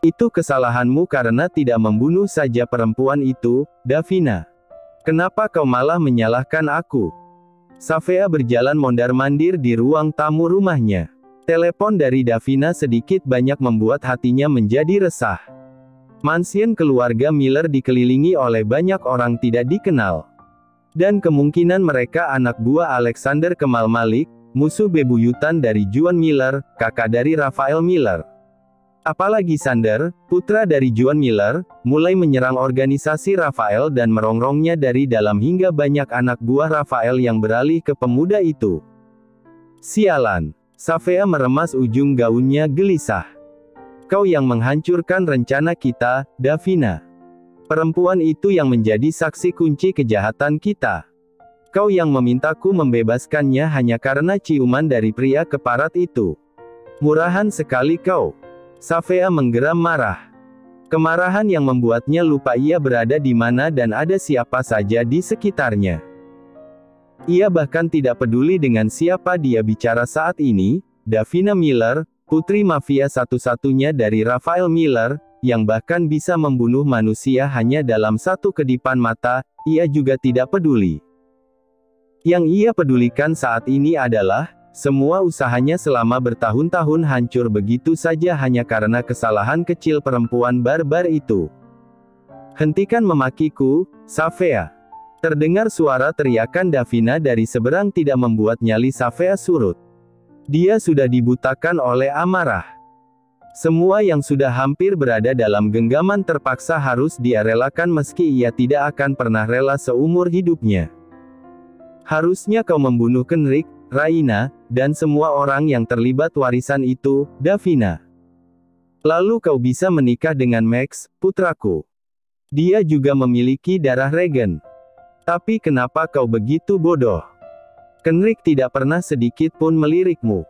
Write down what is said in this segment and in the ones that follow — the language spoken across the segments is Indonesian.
Itu kesalahanmu karena tidak membunuh saja perempuan itu, Davina. Kenapa kau malah menyalahkan aku? Safea berjalan mondar-mandir di ruang tamu rumahnya. Telepon dari Davina sedikit banyak membuat hatinya menjadi resah. Mansion keluarga Miller dikelilingi oleh banyak orang tidak dikenal. Dan kemungkinan mereka anak buah Alexander Kemal Malik, musuh bebuyutan dari Juan Miller, kakak dari Raphael Miller. Apalagi Sander, putra dari Juan Miller, mulai menyerang organisasi Raphael dan merongrongnya dari dalam hingga banyak anak buah Raphael yang beralih ke pemuda itu. Sialan. Safea meremas ujung gaunnya gelisah. Kau yang menghancurkan rencana kita, Davina. Perempuan itu yang menjadi saksi kunci kejahatan kita. Kau yang memintaku membebaskannya hanya karena ciuman dari pria keparat itu. Murahan sekali kau. Safea menggeram marah. Kemarahan yang membuatnya lupa ia berada di mana dan ada siapa saja di sekitarnya. Ia bahkan tidak peduli dengan siapa dia bicara saat ini, Davina Miller, putri mafia satu-satunya dari Raphael Miller, yang bahkan bisa membunuh manusia hanya dalam satu kedipan mata, ia juga tidak peduli. Yang ia pedulikan saat ini adalah, semua usahanya selama bertahun-tahun hancur begitu saja hanya karena kesalahan kecil perempuan barbar itu. Hentikan memakiku, Safea. Terdengar suara teriakan Davina dari seberang tidak membuat nyali Safea surut. Dia sudah dibutakan oleh amarah. Semua yang sudah hampir berada dalam genggaman terpaksa harus dia relakan meski ia tidak akan pernah rela seumur hidupnya. Harusnya kau membunuh Kenrick, Raina, dan semua orang yang terlibat warisan itu, Davina. Lalu kau bisa menikah dengan Max, putraku. Dia juga memiliki darah Regen. Tapi kenapa kau begitu bodoh? Kenrick tidak pernah sedikit pun melirikmu.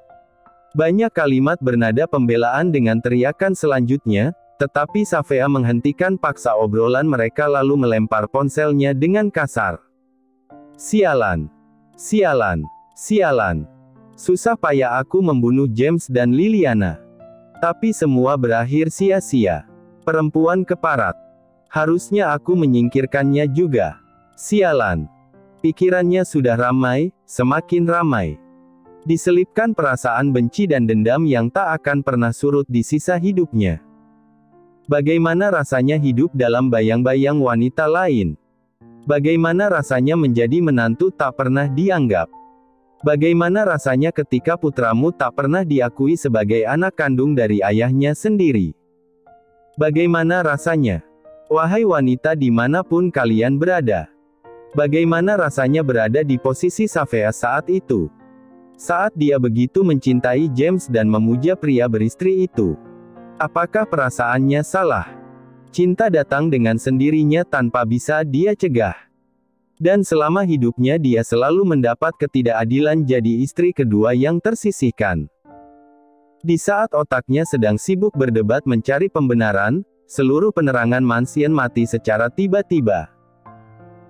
Banyak kalimat bernada pembelaan dengan teriakan selanjutnya, tetapi Safea menghentikan paksa obrolan mereka lalu melempar ponselnya dengan kasar. Sialan. Sialan. Sialan. Susah payah aku membunuh James dan Liliana. Tapi semua berakhir sia-sia. Perempuan keparat. Harusnya aku menyingkirkannya juga. Sialan. Pikirannya sudah ramai, semakin ramai. Diselipkan perasaan benci dan dendam yang tak akan pernah surut di sisa hidupnya. Bagaimana rasanya hidup dalam bayang-bayang wanita lain? Bagaimana rasanya menjadi menantu tak pernah dianggap? Bagaimana rasanya ketika putramu tak pernah diakui sebagai anak kandung dari ayahnya sendiri? Bagaimana rasanya? Wahai wanita dimanapun kalian berada. Bagaimana rasanya berada di posisi Safea saat itu? Saat dia begitu mencintai James dan memuja pria beristri itu. Apakah perasaannya salah? Cinta datang dengan sendirinya tanpa bisa dia cegah. Dan selama hidupnya dia selalu mendapat ketidakadilan jadi istri kedua yang tersisihkan. Di saat otaknya sedang sibuk berdebat mencari pembenaran, seluruh penerangan mansion mati secara tiba-tiba.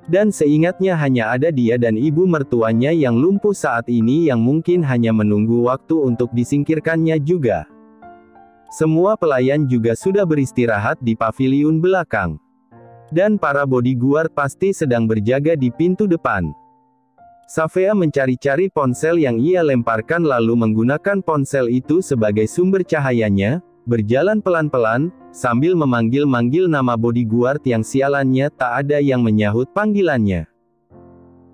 Dan seingatnya hanya ada dia dan ibu mertuanya yang lumpuh saat ini yang mungkin hanya menunggu waktu untuk disingkirkannya juga. Semua pelayan juga sudah beristirahat di paviliun belakang. Dan para bodyguard pasti sedang berjaga di pintu depan. Safea mencari-cari ponsel yang ia lemparkan lalu menggunakan ponsel itu sebagai sumber cahayanya, berjalan pelan-pelan, sambil memanggil-manggil nama bodyguard yang sialannya tak ada yang menyahut panggilannya.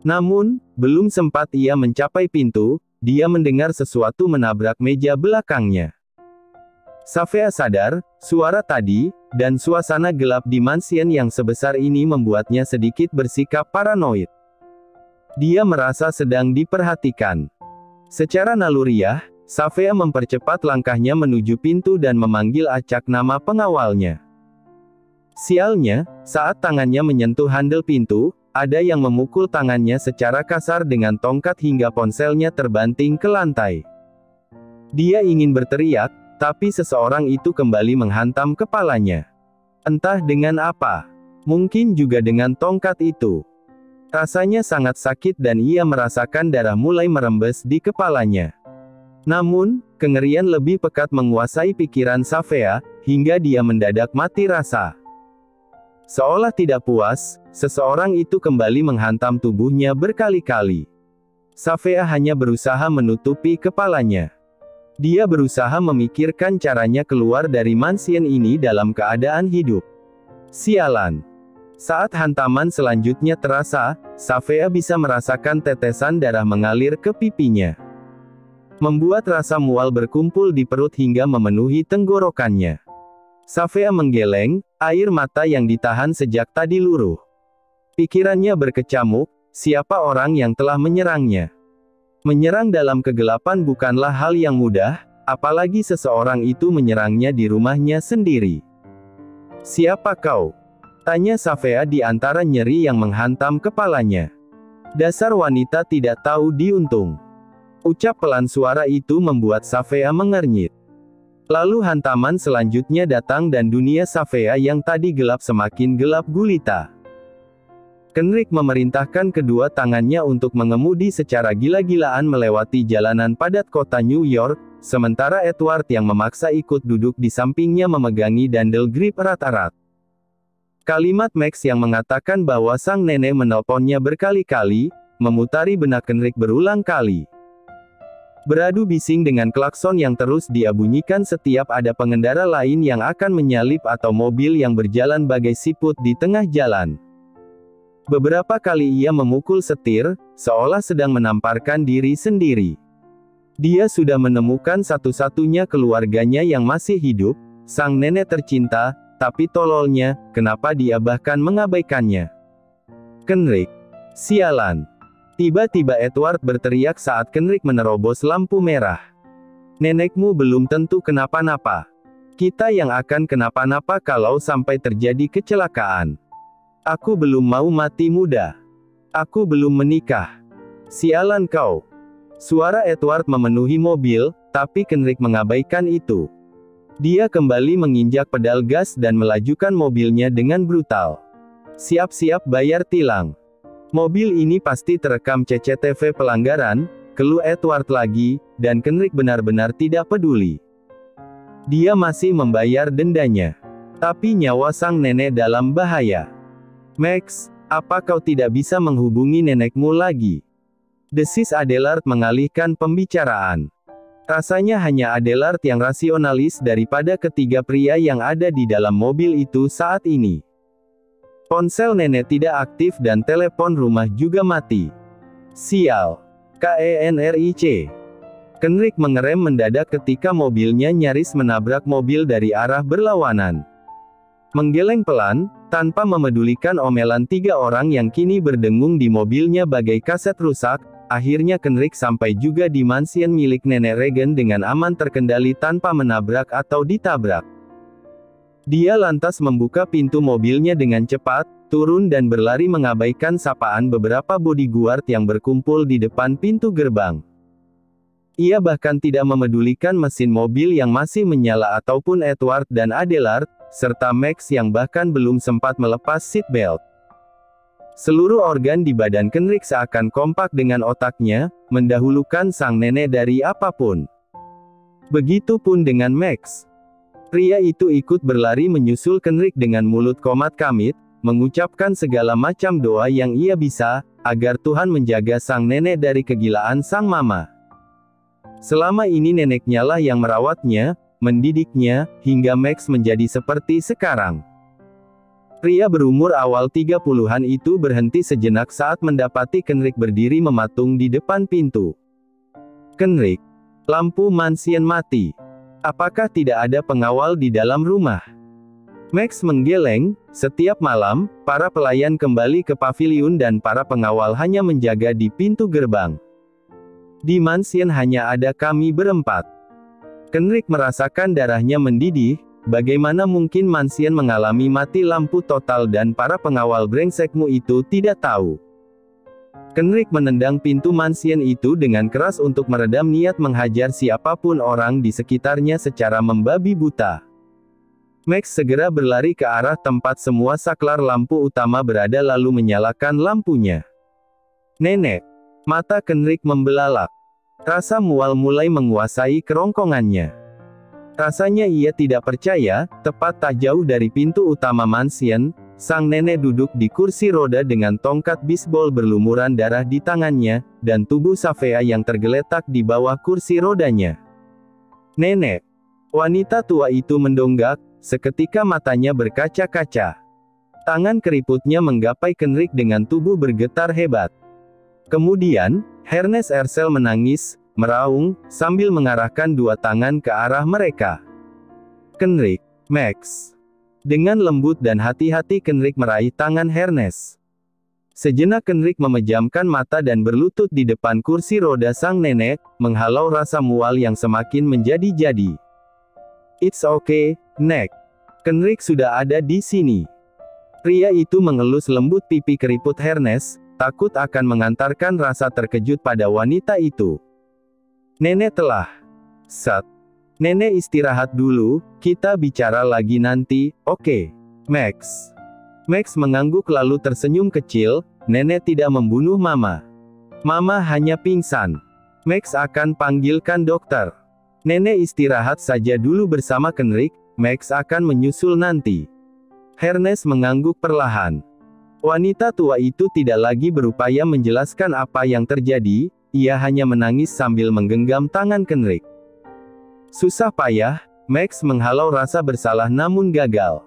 Namun, belum sempat ia mencapai pintu, dia mendengar sesuatu menabrak meja belakangnya. Safea sadar, suara tadi, dan suasana gelap di mansion yang sebesar ini membuatnya sedikit bersikap paranoid. Dia merasa sedang diperhatikan. Secara naluriah, Safea mempercepat langkahnya menuju pintu dan memanggil acak nama pengawalnya. Sialnya, saat tangannya menyentuh handle pintu, ada yang memukul tangannya secara kasar dengan tongkat hingga ponselnya terbanting ke lantai. Dia ingin berteriak, tapi seseorang itu kembali menghantam kepalanya. Entah dengan apa. Mungkin juga dengan tongkat itu. Rasanya sangat sakit dan ia merasakan darah mulai merembes di kepalanya. Namun, kengerian lebih pekat menguasai pikiran Safea, hingga dia mendadak mati rasa. Seolah tidak puas, seseorang itu kembali menghantam tubuhnya berkali-kali. Safea hanya berusaha menutupi kepalanya. Dia berusaha memikirkan caranya keluar dari mansion ini dalam keadaan hidup. Sialan. Saat hantaman selanjutnya terasa, Safea bisa merasakan tetesan darah mengalir ke pipinya, membuat rasa mual berkumpul di perut hingga memenuhi tenggorokannya. Safea menggeleng, air mata yang ditahan sejak tadi luruh. Pikirannya berkecamuk, siapa orang yang telah menyerangnya? Menyerang dalam kegelapan bukanlah hal yang mudah, apalagi seseorang itu menyerangnya di rumahnya sendiri. "Siapa kau?" tanya Safea di antara nyeri yang menghantam kepalanya. "Dasar wanita tidak tahu diuntung." Ucap pelan suara itu membuat Safea mengernyit. Lalu hantaman selanjutnya datang dan dunia Safea yang tadi gelap semakin gelap gulita. Kenrick memerintahkan kedua tangannya untuk mengemudi secara gila-gilaan melewati jalanan padat kota New York, sementara Edward yang memaksa ikut duduk di sampingnya memegangi dandel grip erat-erat. Kalimat Max yang mengatakan bahwa sang nenek menelponnya berkali-kali, memutari benak Kenrick berulang kali. Beradu bising dengan klakson yang terus dia bunyikan setiap ada pengendara lain yang akan menyalip atau mobil yang berjalan bagai siput di tengah jalan. Beberapa kali ia memukul setir, seolah sedang menamparkan diri sendiri. Dia sudah menemukan satu-satunya keluarganya yang masih hidup, sang nenek tercinta, tapi tololnya, kenapa dia bahkan mengabaikannya? Kenrick. Sialan. Tiba-tiba Edward berteriak saat Kenrick menerobos lampu merah. "Nenekmu belum tentu kenapa-napa. Kita yang akan kenapa-napa kalau sampai terjadi kecelakaan. Aku belum mau mati muda. Aku belum menikah. Sialan kau." Suara Edward memenuhi mobil, tapi Kenrick mengabaikan itu. Dia kembali menginjak pedal gas dan melajukan mobilnya dengan brutal. "Siap-siap bayar tilang. Mobil ini pasti terekam CCTV pelanggaran," keluh Edward lagi, dan Kenrick benar-benar tidak peduli. Dia masih membayar dendanya. Tapi nyawa sang nenek dalam bahaya. "Max, apa kau tidak bisa menghubungi nenekmu lagi?" desis Adelard mengalihkan pembicaraan. Rasanya hanya Adelard yang rasionalis daripada ketiga pria yang ada di dalam mobil itu saat ini. Ponsel nenek tidak aktif dan telepon rumah juga mati. Sial. KENRIC. Kenrick mengerem mendadak ketika mobilnya nyaris menabrak mobil dari arah berlawanan. Menggeleng pelan, tanpa memedulikan omelan tiga orang yang kini berdengung di mobilnya bagai kaset rusak, akhirnya Kenrick sampai juga di mansion milik nenek Regan dengan aman terkendali tanpa menabrak atau ditabrak. Dia lantas membuka pintu mobilnya dengan cepat, turun dan berlari mengabaikan sapaan beberapa bodyguard yang berkumpul di depan pintu gerbang. Ia bahkan tidak memedulikan mesin mobil yang masih menyala ataupun Edward dan Adelard, serta Max yang bahkan belum sempat melepas seatbelt. Seluruh organ di badan Kenrick seakan kompak dengan otaknya, mendahulukan sang nenek dari apapun. Begitupun dengan Max. Pria itu ikut berlari menyusul Kenrick dengan mulut komat kamit, mengucapkan segala macam doa yang ia bisa, agar Tuhan menjaga sang nenek dari kegilaan sang mama. Selama ini neneknya lah yang merawatnya, mendidiknya, hingga Max menjadi seperti sekarang. Pria berumur awal 30-an itu berhenti sejenak saat mendapati Kenrick berdiri mematung di depan pintu. "Kenrick, lampu mansion mati. Apakah tidak ada pengawal di dalam rumah?" Max menggeleng. Setiap malam, para pelayan kembali ke paviliun dan para pengawal hanya menjaga di pintu gerbang. "Di mansion hanya ada kami berempat." Kenrick merasakan darahnya mendidih. Bagaimana mungkin mansion mengalami mati lampu total dan para pengawal brengsekmu itu tidak tahu? Kenrick menendang pintu mansion itu dengan keras untuk meredam niat menghajar siapapun orang di sekitarnya secara membabi buta. Max segera berlari ke arah tempat semua saklar lampu utama berada lalu menyalakan lampunya. "Nenek." Mata Kenrick membelalak. Rasa mual mulai menguasai kerongkongannya. Rasanya ia tidak percaya, tepat tak jauh dari pintu utama mansion, sang nenek duduk di kursi roda dengan tongkat bisbol berlumuran darah di tangannya, dan tubuh Safea yang tergeletak di bawah kursi rodanya. "Nenek!" Wanita tua itu mendonggak, seketika matanya berkaca-kaca. Tangan keriputnya menggapai Kenrick dengan tubuh bergetar hebat. Kemudian, Ernest Ersel menangis, meraung, sambil mengarahkan dua tangan ke arah mereka. "Kenrick, Max." Dengan lembut dan hati-hati Kenrick meraih tangan Ernest. Sejenak Kenrick memejamkan mata dan berlutut di depan kursi roda sang nenek, menghalau rasa mual yang semakin menjadi-jadi. "It's okay, Nek. Kenrick sudah ada di sini." Pria itu mengelus lembut pipi keriput Ernest, takut akan mengantarkan rasa terkejut pada wanita itu. "Nenek telah. Sat. Nenek istirahat dulu, kita bicara lagi nanti, oke, Max." Max mengangguk lalu tersenyum kecil, "Nenek tidak membunuh Mama. Mama hanya pingsan. Max akan panggilkan dokter. Nenek istirahat saja dulu bersama Kenrick, Max akan menyusul nanti." Ernest mengangguk perlahan. Wanita tua itu tidak lagi berupaya menjelaskan apa yang terjadi, ia hanya menangis sambil menggenggam tangan Kenrick. Susah payah, Max menghalau rasa bersalah namun gagal.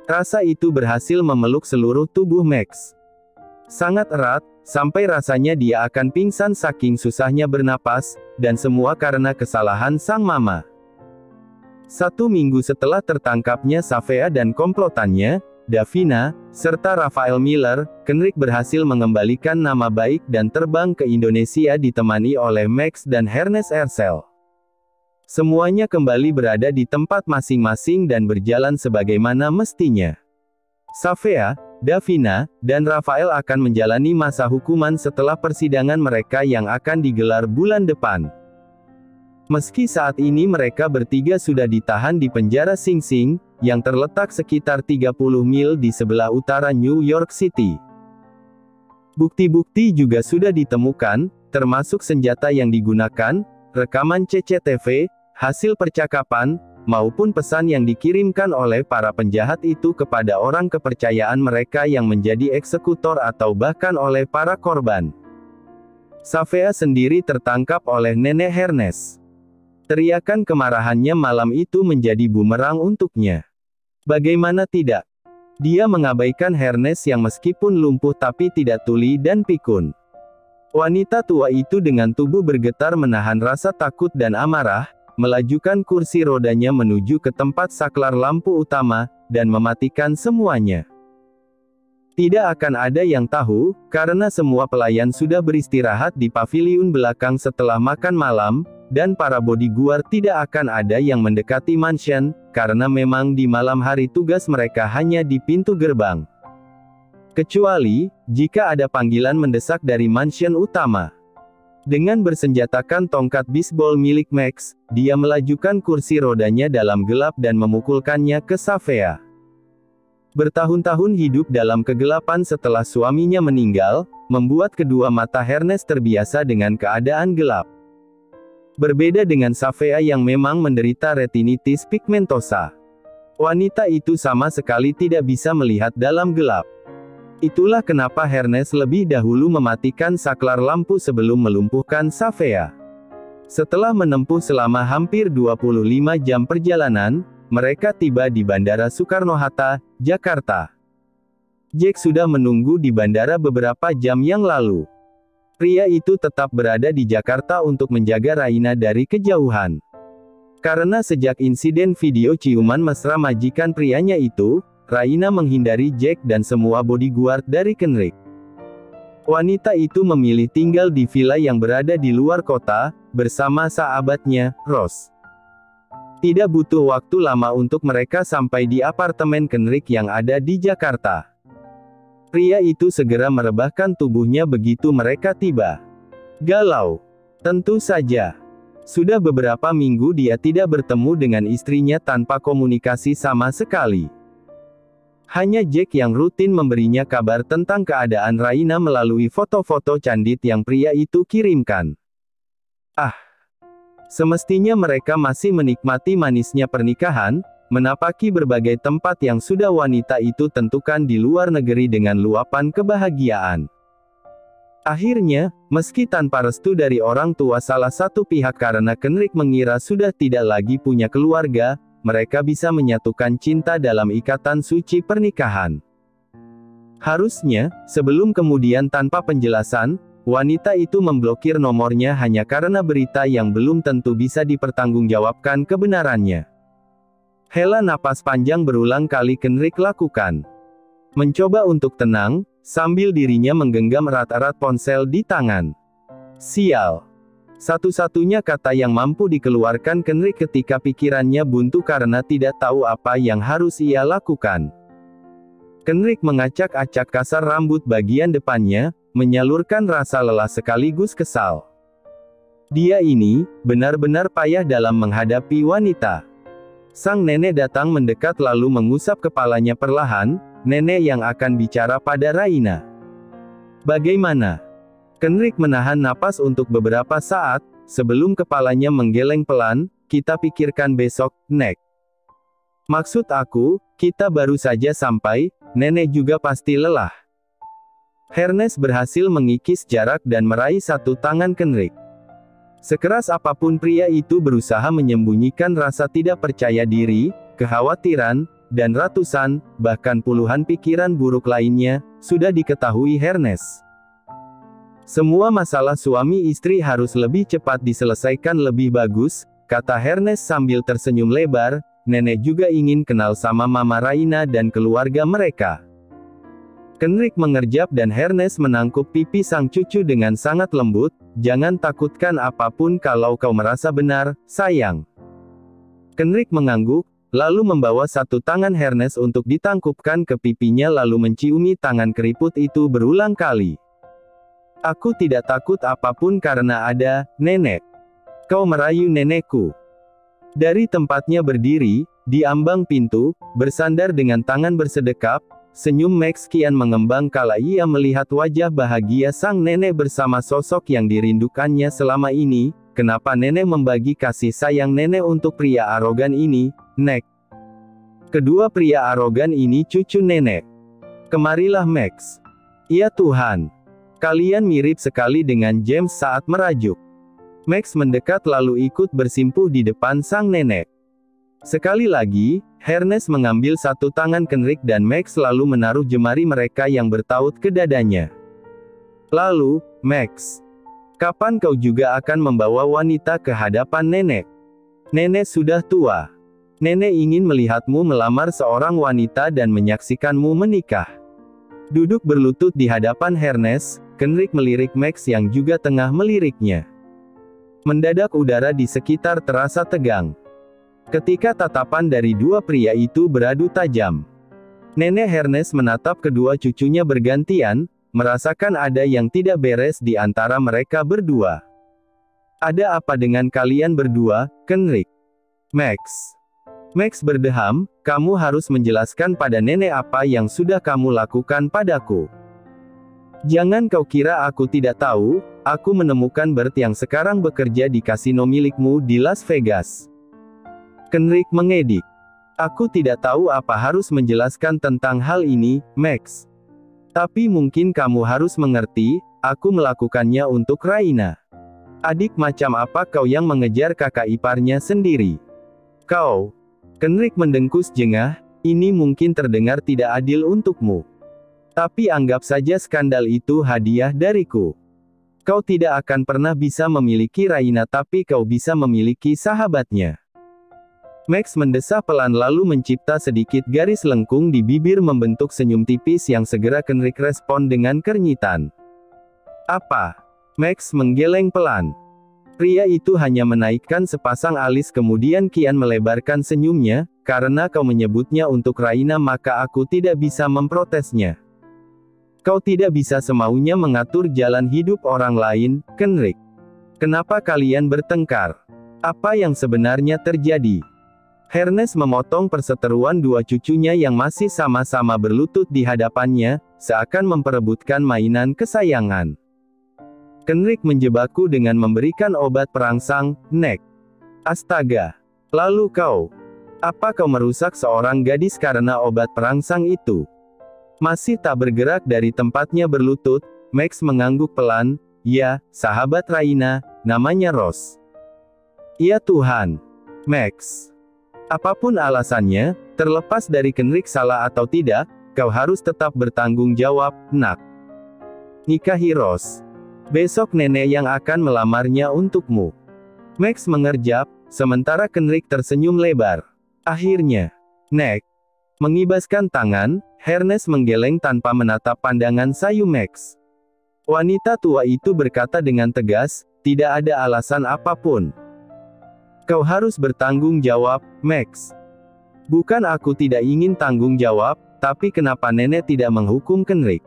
Rasa itu berhasil memeluk seluruh tubuh Max. Sangat erat, sampai rasanya dia akan pingsan saking susahnya bernapas, dan semua karena kesalahan sang mama. 1 minggu setelah tertangkapnya Safea dan komplotannya, Davina, serta Raphael Miller, Kenrick berhasil mengembalikan nama baik dan terbang ke Indonesia ditemani oleh Max dan Ernest Ersel. Semuanya kembali berada di tempat masing-masing dan berjalan sebagaimana mestinya. Safea, Davina, dan Raphael akan menjalani masa hukuman setelah persidangan mereka yang akan digelar bulan depan. Meski saat ini mereka bertiga sudah ditahan di penjara Sing Sing, yang terletak sekitar 30 mil di sebelah utara New York City. Bukti-bukti juga sudah ditemukan, termasuk senjata yang digunakan, rekaman CCTV, hasil percakapan, maupun pesan yang dikirimkan oleh para penjahat itu kepada orang kepercayaan mereka yang menjadi eksekutor atau bahkan oleh para korban. Safea sendiri tertangkap oleh nenek Ernest. Teriakan kemarahannya malam itu menjadi bumerang untuknya. Bagaimana tidak? Dia mengabaikan Ernest yang meskipun lumpuh tapi tidak tuli dan pikun. Wanita tua itu dengan tubuh bergetar menahan rasa takut dan amarah, melajukan kursi rodanya menuju ke tempat saklar lampu utama, dan mematikan semuanya. Tidak akan ada yang tahu, karena semua pelayan sudah beristirahat di paviliun belakang setelah makan malam, dan para bodyguard tidak akan ada yang mendekati mansion, karena memang di malam hari tugas mereka hanya di pintu gerbang. Kecuali, jika ada panggilan mendesak dari mansion utama. Dengan bersenjatakan tongkat bisbol milik Max, dia melajukan kursi rodanya dalam gelap dan memukulkannya ke Safea. Bertahun-tahun hidup dalam kegelapan setelah suaminya meninggal, membuat kedua mata Ernest terbiasa dengan keadaan gelap. Berbeda dengan Safea yang memang menderita retinitis pigmentosa. Wanita itu sama sekali tidak bisa melihat dalam gelap. Itulah kenapa Ernest lebih dahulu mematikan saklar lampu sebelum melumpuhkan Safea. Setelah menempuh selama hampir 25 jam perjalanan, mereka tiba di Bandara Soekarno-Hatta, Jakarta. Jack sudah menunggu di bandara beberapa jam yang lalu. Pria itu tetap berada di Jakarta untuk menjaga Raina dari kejauhan. Karena sejak insiden video ciuman mesra majikan prianya itu, Raina menghindari Jack dan semua bodyguard dari Kenrick. Wanita itu memilih tinggal di villa yang berada di luar kota, bersama sahabatnya, Rose. Tidak butuh waktu lama untuk mereka sampai di apartemen Kenrick yang ada di Jakarta. Pria itu segera merebahkan tubuhnya begitu mereka tiba. Galau. Tentu saja. Sudah beberapa minggu dia tidak bertemu dengan istrinya tanpa komunikasi sama sekali. Hanya Jack yang rutin memberinya kabar tentang keadaan Raina melalui foto-foto candid yang pria itu kirimkan. Ah, Semestinya mereka masih menikmati manisnya pernikahan, menapaki berbagai tempat yang sudah wanita itu tentukan di luar negeri dengan luapan kebahagiaan. Akhirnya, meski tanpa restu dari orang tua salah satu pihak karena Kenrick mengira sudah tidak lagi punya keluarga, mereka bisa menyatukan cinta dalam ikatan suci pernikahan. Harusnya, sebelum kemudian tanpa penjelasan, wanita itu memblokir nomornya hanya karena berita yang belum tentu bisa dipertanggungjawabkan kebenarannya. Hela napas panjang berulang kali Kenrick lakukan. Mencoba untuk tenang, sambil dirinya menggenggam erat-erat ponsel di tangan. Sial. Satu-satunya kata yang mampu dikeluarkan Kenrick ketika pikirannya buntu karena tidak tahu apa yang harus ia lakukan. Kenrick mengacak-acak kasar rambut bagian depannya, menyalurkan rasa lelah sekaligus kesal. Dia ini, benar-benar payah dalam menghadapi wanita. Sang nenek datang mendekat lalu mengusap kepalanya perlahan, nenek yang akan bicara pada Raina. Bagaimana? Kenrick menahan napas untuk beberapa saat, sebelum kepalanya menggeleng pelan, kita pikirkan besok, Nek. Maksud aku, kita baru saja sampai, nenek juga pasti lelah. Hernes berhasil mengikis jarak dan meraih satu tangan Kenrick. Sekeras apapun pria itu berusaha menyembunyikan rasa tidak percaya diri, kekhawatiran, dan ratusan, bahkan puluhan pikiran buruk lainnya, sudah diketahui Hernes. Semua masalah suami istri harus lebih cepat diselesaikan lebih bagus, kata Hernes sambil tersenyum lebar, nenek juga ingin kenal sama Mama Raina dan keluarga mereka. Kenrick mengerjap dan Hernes menangkup pipi sang cucu dengan sangat lembut, jangan takutkan apapun kalau kau merasa benar, sayang. Kenrick mengangguk, lalu membawa satu tangan Hernes untuk ditangkupkan ke pipinya lalu menciumi tangan keriput itu berulang kali. Aku tidak takut apapun karena ada, nenek. Kau merayu nenekku. Dari tempatnya berdiri, di ambang pintu, bersandar dengan tangan bersedekap, senyum Max kian mengembang kala ia melihat wajah bahagia sang nenek bersama sosok yang dirindukannya selama ini. Kenapa nenek membagi kasih sayang nenek untuk pria arogan ini, Nek? Kedua pria arogan ini cucu nenek. Kemarilah Max. Ya Tuhan. Kalian mirip sekali dengan James saat merajuk. Max mendekat lalu ikut bersimpuh di depan sang nenek. Sekali lagi, Hernes mengambil satu tangan Kenrick dan Max lalu menaruh jemari mereka yang bertaut ke dadanya. Lalu, Max, kapan kau juga akan membawa wanita ke hadapan nenek? Nenek sudah tua. Nenek ingin melihatmu melamar seorang wanita dan menyaksikanmu menikah. Duduk berlutut di hadapan Hernes, Kenrick melirik Max yang juga tengah meliriknya. Mendadak udara di sekitar terasa tegang. Ketika tatapan dari dua pria itu beradu tajam. Nenek Hernes menatap kedua cucunya bergantian, merasakan ada yang tidak beres di antara mereka berdua. Ada apa dengan kalian berdua, Kenrick? Max. Max berdeham, kamu harus menjelaskan pada nenek apa yang sudah kamu lakukan padaku. Jangan kau kira aku tidak tahu, aku menemukan Bert yang sekarang bekerja di kasino milikmu di Las Vegas. Kenrick mengedik. Aku tidak tahu apa harus menjelaskan tentang hal ini, Max. Tapi mungkin kamu harus mengerti, aku melakukannya untuk Raina. Adik macam apa kau yang mengejar kakak iparnya sendiri? Kau. Kenrick mendengkus jengah, ini mungkin terdengar tidak adil untukmu. Tapi anggap saja skandal itu hadiah dariku. Kau tidak akan pernah bisa memiliki Raina tapi kau bisa memiliki sahabatnya. Max mendesah pelan lalu mencipta sedikit garis lengkung di bibir membentuk senyum tipis yang segera Kenrick respon dengan kenyitan. Apa? Max menggeleng pelan. Pria itu hanya menaikkan sepasang alis kemudian kian melebarkan senyumnya, karena kau menyebutnya untuk Raina maka aku tidak bisa memprotesnya. Kau tidak bisa semaunya mengatur jalan hidup orang lain, Kenrick. Kenapa kalian bertengkar? Apa yang sebenarnya terjadi? Hernes memotong perseteruan dua cucunya yang masih sama-sama berlutut di hadapannya, seakan memperebutkan mainan kesayangan. Kenrick menjebakku dengan memberikan obat perangsang, Nek. Astaga. Lalu kau. Apa kau merusak seorang gadis karena obat perangsang itu? Masih tak bergerak dari tempatnya berlutut, Max mengangguk pelan, ya, sahabat Raina, namanya Rose. Ya Tuhan. Max. Apapun alasannya, terlepas dari Kenrick salah atau tidak, kau harus tetap bertanggung jawab, nak. Nikahi Rose. Besok nenek yang akan melamarnya untukmu. Max mengerjap, sementara Kenrick tersenyum lebar. Akhirnya, Nek. Mengibaskan tangan, Hernes menggeleng tanpa menatap pandangan sayu Max. Wanita tua itu berkata dengan tegas, tidak ada alasan apapun. Kau harus bertanggung jawab, Max. Bukan aku tidak ingin tanggung jawab, tapi kenapa nenek tidak menghukum Kenrick?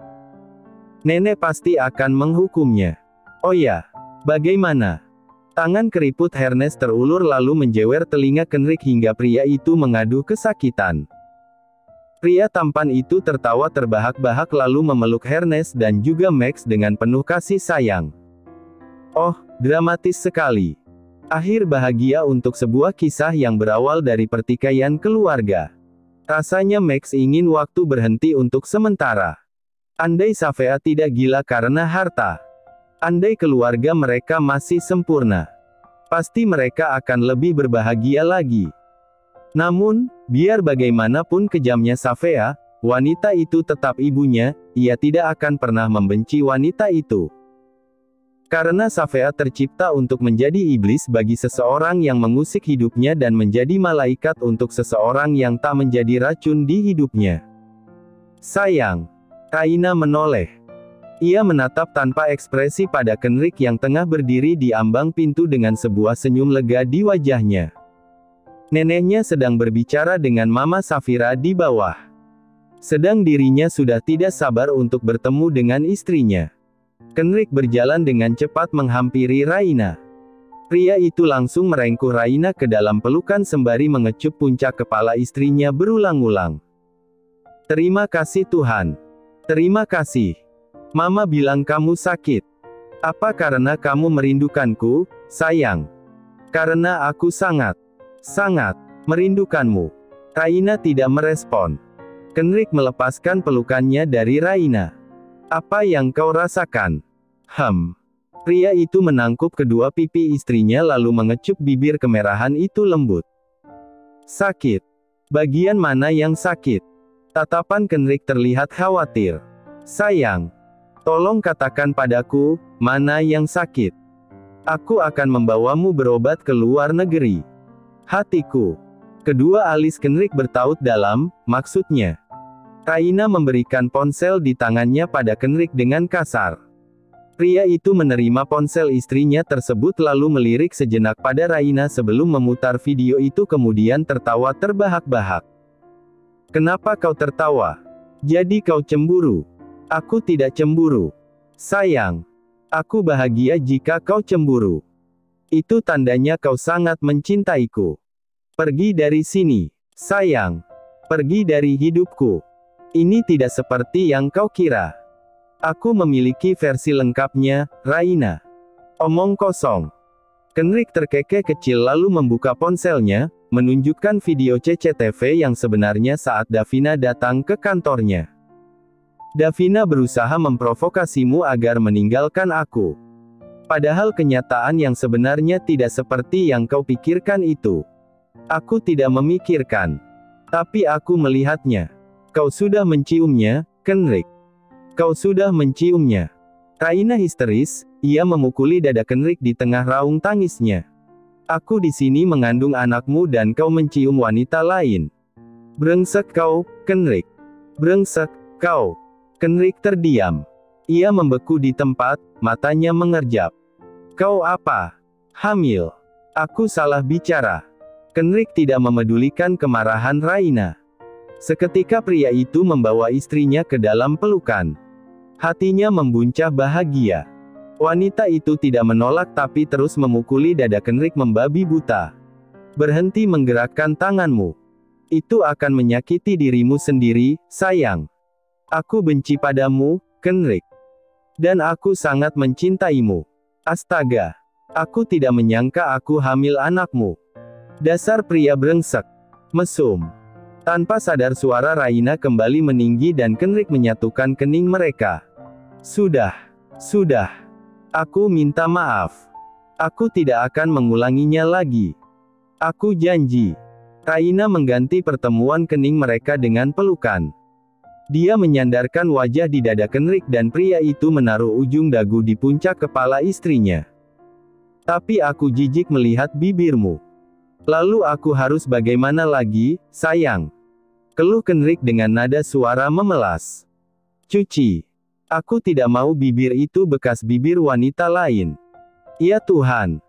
Nenek pasti akan menghukumnya. Oh ya, bagaimana? Tangan keriput Hernes terulur lalu menjewer telinga Kenrick hingga pria itu mengadu kesakitan. Pria tampan itu tertawa terbahak-bahak lalu memeluk Hernes dan juga Max dengan penuh kasih sayang. Oh, dramatis sekali. Akhir bahagia untuk sebuah kisah yang berawal dari pertikaian keluarga. Rasanya Max ingin waktu berhenti untuk sementara. Andai Safea tidak gila karena harta. Andai keluarga mereka masih sempurna, pasti mereka akan lebih berbahagia lagi. Namun, biar bagaimanapun kejamnya Safea, wanita itu tetap ibunya, ia tidak akan pernah membenci wanita itu. Karena Safea tercipta untuk menjadi iblis bagi seseorang yang mengusik hidupnya dan menjadi malaikat untuk seseorang yang tak menjadi racun di hidupnya. Sayang. Raina menoleh. Ia menatap tanpa ekspresi pada Kenrick yang tengah berdiri di ambang pintu dengan sebuah senyum lega di wajahnya. Neneknya sedang berbicara dengan Mama Safira di bawah. Sedang dirinya sudah tidak sabar untuk bertemu dengan istrinya. Kenrick berjalan dengan cepat menghampiri Raina. Pria itu langsung merengkuh Raina ke dalam pelukan sembari mengecup puncak kepala istrinya berulang-ulang. Terima kasih Tuhan. Terima kasih. Mama bilang kamu sakit. Apa karena kamu merindukanku, sayang? Karena aku sangat merindukanmu. Raina tidak merespon. Kenrick melepaskan pelukannya dari Raina. Apa yang kau rasakan? Pria itu menangkup kedua pipi istrinya lalu mengecup bibir kemerahan itu lembut. Sakit. Bagian mana yang sakit? Tatapan Kenrick terlihat khawatir. Sayang. Tolong katakan padaku, mana yang sakit? Aku akan membawamu berobat ke luar negeri. Hatiku. Kedua alis Kenrick bertaut dalam, maksudnya. Raina memberikan ponsel di tangannya pada Kenrick dengan kasar. Pria itu menerima ponsel istrinya tersebut lalu melirik sejenak pada Raina sebelum memutar video itu kemudian tertawa terbahak-bahak. Kenapa kau tertawa? Jadi kau cemburu? Aku tidak cemburu. Sayang. Aku bahagia jika kau cemburu. Itu tandanya kau sangat mencintaiku. Pergi dari sini, sayang. Pergi dari hidupku. Ini tidak seperti yang kau kira. Aku memiliki versi lengkapnya, Raina. Omong kosong. Kenrick terkekeh kecil lalu membuka ponselnya, menunjukkan video CCTV yang sebenarnya saat Davina datang ke kantornya. Davina berusaha memprovokasimu agar meninggalkan aku. Padahal kenyataan yang sebenarnya tidak seperti yang kau pikirkan itu. Aku tidak memikirkan. Tapi aku melihatnya. Kau sudah menciumnya, Kenrick. Kau sudah menciumnya. Raina histeris, ia memukuli dada Kenrick di tengah raung tangisnya. Aku di sini mengandung anakmu dan kau mencium wanita lain. Brengsek kau, Kenrick. Brengsek, kau. Kenrick terdiam. Ia membeku di tempat, matanya mengerjap. Kau apa? Hamil? Aku salah bicara. Kenrick tidak memedulikan kemarahan Raina. Seketika pria itu membawa istrinya ke dalam pelukan. Hatinya membuncah bahagia. Wanita itu tidak menolak tapi terus memukuli dada Kenrick membabi buta. Berhenti menggerakkan tanganmu. Itu akan menyakiti dirimu sendiri, sayang. Aku benci padamu, Kenrick. Dan aku sangat mencintaimu. Astaga. Aku tidak menyangka aku hamil anakmu. Dasar pria brengsek. Mesum. Tanpa sadar suara Raina kembali meninggi dan Kenrick menyatukan kening mereka. Sudah. Aku minta maaf. Aku tidak akan mengulanginya lagi. Aku janji. Raina mengganti pertemuan kening mereka dengan pelukan. Dia menyandarkan wajah di dada Kenrick dan pria itu menaruh ujung dagu di puncak kepala istrinya. Tapi aku jijik melihat bibirmu. Lalu aku harus bagaimana lagi, sayang? Keluh Kenrick dengan nada suara memelas. Cuci. Aku tidak mau bibir itu bekas bibir wanita lain. Ya Tuhan.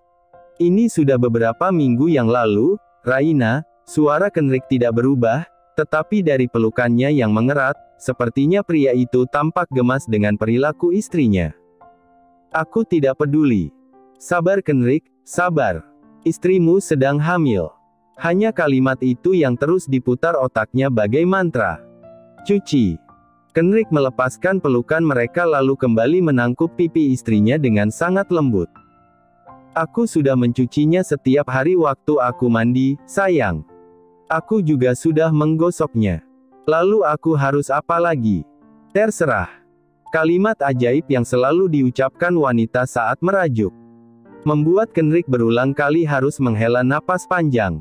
Ini sudah beberapa minggu yang lalu, Raina. Suara Kenrick tidak berubah, tetapi dari pelukannya yang mengerat, sepertinya pria itu tampak gemas dengan perilaku istrinya. Aku tidak peduli. Sabar Kenrick, sabar. Istrimu sedang hamil. Hanya kalimat itu yang terus diputar otaknya bagai mantra. Cuci. Kenrick melepaskan pelukan mereka lalu kembali menangkup pipi istrinya dengan sangat lembut. Aku sudah mencucinya setiap hari waktu aku mandi, sayang. Aku juga sudah menggosoknya. Lalu aku harus apa lagi? Terserah. Kalimat ajaib yang selalu diucapkan wanita saat merajuk. Membuat Kenrick berulang kali harus menghela napas panjang.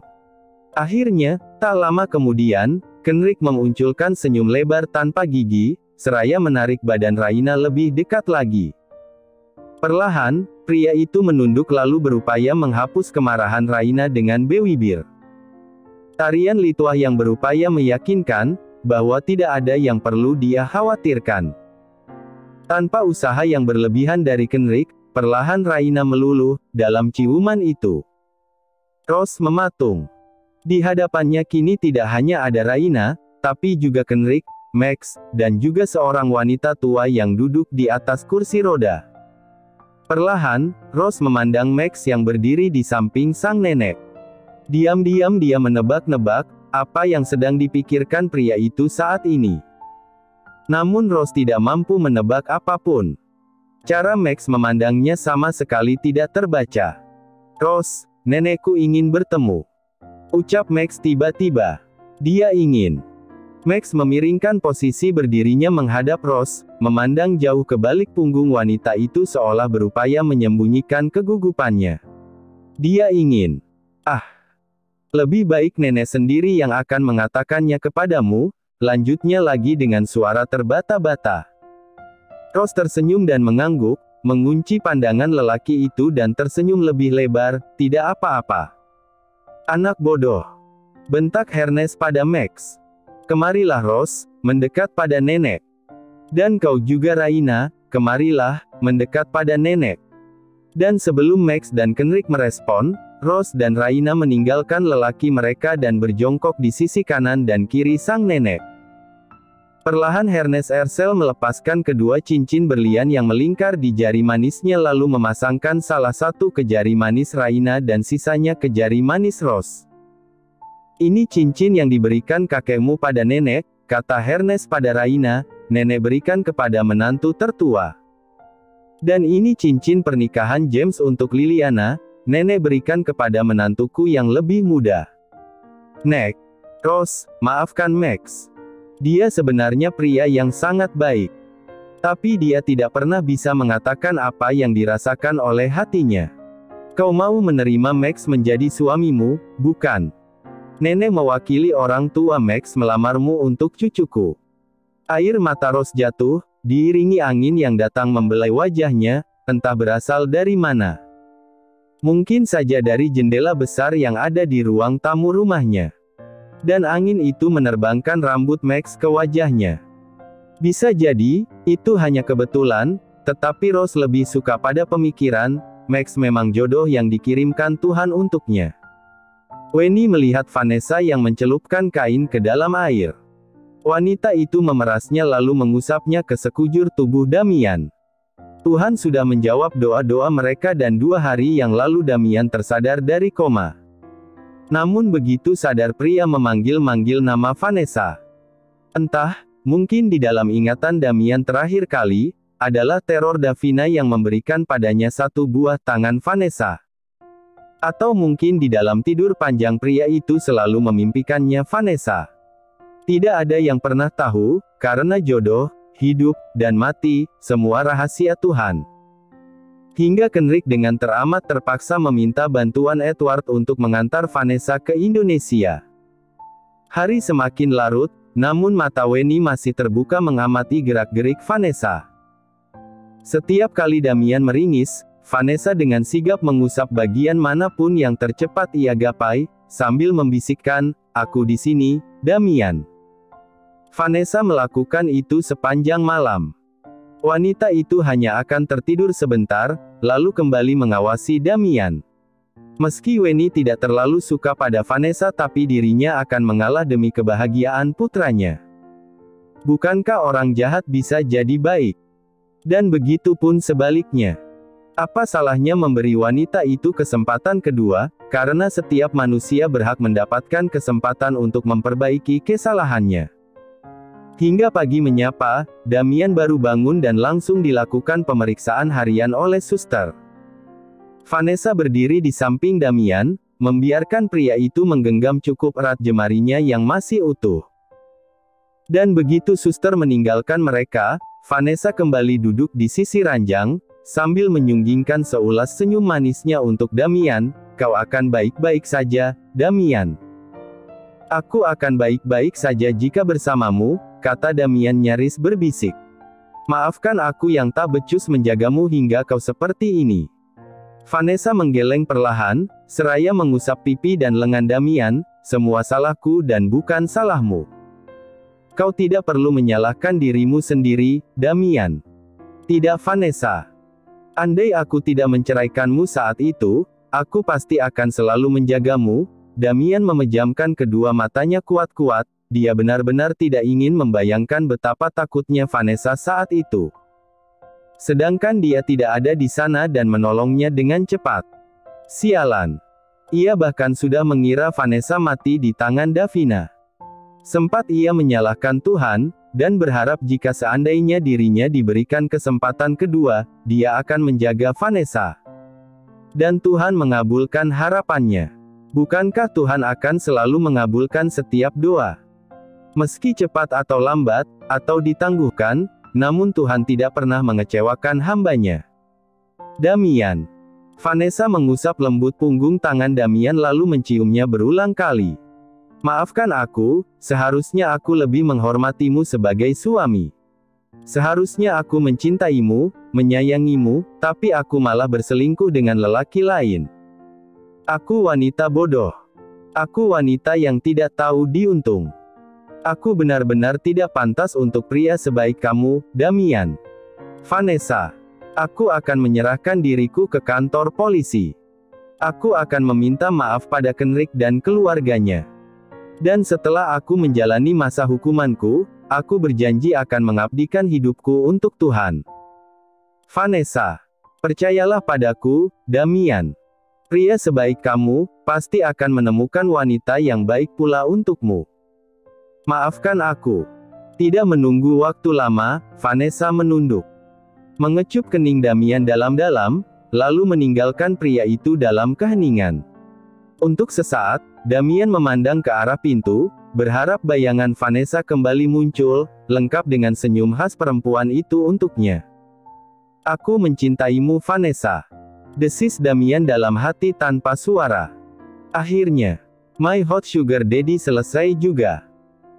Akhirnya, tak lama kemudian, Kenrick memunculkan senyum lebar tanpa gigi, seraya menarik badan Raina lebih dekat lagi. Perlahan, pria itu menunduk lalu berupaya menghapus kemarahan Raina dengan bibir. Tarian Lituah yang berupaya meyakinkan, bahwa tidak ada yang perlu dia khawatirkan. Tanpa usaha yang berlebihan dari Kenrick, perlahan Raina meluluh, dalam ciuman itu. Rose mematung. Di hadapannya kini tidak hanya ada Raina, tapi juga Kenrick, Max, dan juga seorang wanita tua yang duduk di atas kursi roda. Perlahan, Rose memandang Max yang berdiri di samping sang nenek. Diam-diam dia menebak-nebak, apa yang sedang dipikirkan pria itu saat ini. Namun Rose tidak mampu menebak apapun. Cara Max memandangnya sama sekali tidak terbaca. Rose, nenekku ingin bertemu. Ucap Max tiba-tiba. Dia ingin. Max memiringkan posisi berdirinya menghadap Rose, memandang jauh ke balik punggung wanita itu seolah berupaya menyembunyikan kegugupannya. Dia ingin. Lebih baik nenek sendiri yang akan mengatakannya kepadamu, lanjutnya lagi dengan suara terbata-bata. Rose tersenyum dan mengangguk, mengunci pandangan lelaki itu dan tersenyum lebih lebar, tidak apa-apa. Anak bodoh. Bentak Hernes pada Max. Kemarilah Rose, mendekat pada nenek. Dan kau juga Raina, kemarilah, mendekat pada nenek. Dan sebelum Max dan Kenrick merespon, Rose dan Raina meninggalkan lelaki mereka dan berjongkok di sisi kanan dan kiri sang nenek. Perlahan Hernes Ercel melepaskan kedua cincin berlian yang melingkar di jari manisnya lalu memasangkan salah satu ke jari manis Raina dan sisanya ke jari manis Rose. Ini cincin yang diberikan kakekmu pada nenek, kata Hernes pada Raina, nenek berikan kepada menantu tertua. Dan ini cincin pernikahan James untuk Liliana, nenek berikan kepada menantuku yang lebih muda. Nek. Rose, maafkan Max. Dia sebenarnya pria yang sangat baik. Tapi dia tidak pernah bisa mengatakan apa yang dirasakan oleh hatinya. Kau mau menerima Max menjadi suamimu, bukan? Nenek mewakili orang tua Max melamarmu untuk cucuku. Air mata Rose jatuh, diiringi angin yang datang membelai wajahnya, entah berasal dari mana. Mungkin saja dari jendela besar yang ada di ruang tamu rumahnya. Dan angin itu menerbangkan rambut Max ke wajahnya. Bisa jadi, itu hanya kebetulan, tetapi Rose lebih suka pada pemikiran, Max memang jodoh yang dikirimkan Tuhan untuknya. Wendy melihat Vanessa yang mencelupkan kain ke dalam air. Wanita itu memerasnya lalu mengusapnya ke sekujur tubuh Damian. Tuhan sudah menjawab doa-doa mereka dan 2 hari yang lalu Damian tersadar dari koma. Namun begitu sadar pria memanggil-manggil nama Vanessa. Entah, mungkin di dalam ingatan Damian terakhir kali, adalah teror Davina yang memberikan padanya satu buah tangan Vanessa. Atau mungkin di dalam tidur panjang pria itu selalu memimpikannya Vanessa. Tidak ada yang pernah tahu, karena jodoh, hidup, dan mati, semua rahasia Tuhan. Hingga Kenrick dengan teramat terpaksa meminta bantuan Edward untuk mengantar Vanessa ke Indonesia. Hari semakin larut, namun mata Weni masih terbuka mengamati gerak-gerik Vanessa. Setiap kali Damian meringis, Vanessa dengan sigap mengusap bagian manapun yang tercepat ia gapai, sambil membisikkan, "Aku di sini, Damian." Vanessa melakukan itu sepanjang malam. Wanita itu hanya akan tertidur sebentar, lalu kembali mengawasi Damian. Meski Weni tidak terlalu suka pada Vanessa tapi dirinya akan mengalah demi kebahagiaan putranya. Bukankah orang jahat bisa jadi baik? Dan begitu pun sebaliknya. Apa salahnya memberi wanita itu kesempatan kedua, karena setiap manusia berhak mendapatkan kesempatan untuk memperbaiki kesalahannya. Hingga pagi menyapa, Damian baru bangun dan langsung dilakukan pemeriksaan harian oleh suster. Vanessa berdiri di samping Damian, membiarkan pria itu menggenggam cukup erat jemarinya yang masih utuh. Dan begitu suster meninggalkan mereka, Vanessa kembali duduk di sisi ranjang, sambil menyunggingkan seulas senyum manisnya untuk Damian. "Kau akan baik-baik saja, Damian." "Aku akan baik-baik saja jika bersamamu," kata Damian nyaris berbisik. "Maafkan aku yang tak becus menjagamu hingga kau seperti ini." Vanessa menggeleng perlahan, seraya mengusap pipi dan lengan Damian. "Semua salahku dan bukan salahmu. Kau tidak perlu menyalahkan dirimu sendiri, Damian." "Tidak Vanessa. Andai aku tidak menceraikanmu saat itu, aku pasti akan selalu menjagamu." Damian memejamkan kedua matanya kuat-kuat. Dia benar-benar tidak ingin membayangkan betapa takutnya Vanessa saat itu. Sedangkan dia tidak ada di sana dan menolongnya dengan cepat. Sialan. Ia bahkan sudah mengira Vanessa mati di tangan Davina. Sempat ia menyalahkan Tuhan, dan berharap jika seandainya dirinya diberikan kesempatan kedua, dia akan menjaga Vanessa. Dan Tuhan mengabulkan harapannya. Bukankah Tuhan akan selalu mengabulkan setiap doa? Meski cepat atau lambat, atau ditangguhkan, namun Tuhan tidak pernah mengecewakan hamba-Nya. Damian. Vanessa mengusap lembut punggung tangan Damian lalu menciumnya berulang kali. "Maafkan aku, seharusnya aku lebih menghormatimu sebagai suami. Seharusnya aku mencintaimu, menyayangimu, tapi aku malah berselingkuh dengan lelaki lain. Aku wanita bodoh. Aku wanita yang tidak tahu diuntung. Aku benar-benar tidak pantas untuk pria sebaik kamu, Damian." "Vanessa. Aku akan menyerahkan diriku ke kantor polisi. Aku akan meminta maaf pada Kenrick dan keluarganya. Dan setelah aku menjalani masa hukumanku, aku berjanji akan mengabdikan hidupku untuk Tuhan." "Vanessa. Percayalah padaku, Damian. Pria sebaik kamu, pasti akan menemukan wanita yang baik pula untukmu. Maafkan aku." Tidak menunggu waktu lama, Vanessa menunduk. Mengecup kening Damian dalam-dalam, lalu meninggalkan pria itu dalam keheningan. Untuk sesaat, Damian memandang ke arah pintu, berharap bayangan Vanessa kembali muncul, lengkap dengan senyum khas perempuan itu untuknya. "Aku mencintaimu Vanessa," desis Damian dalam hati tanpa suara. Akhirnya, My Hot Sugar Daddy selesai juga.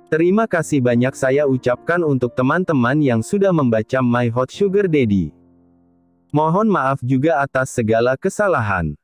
Terima kasih banyak saya ucapkan untuk teman-teman yang sudah membaca My Hot Sugar Daddy. Mohon maaf juga atas segala kesalahan.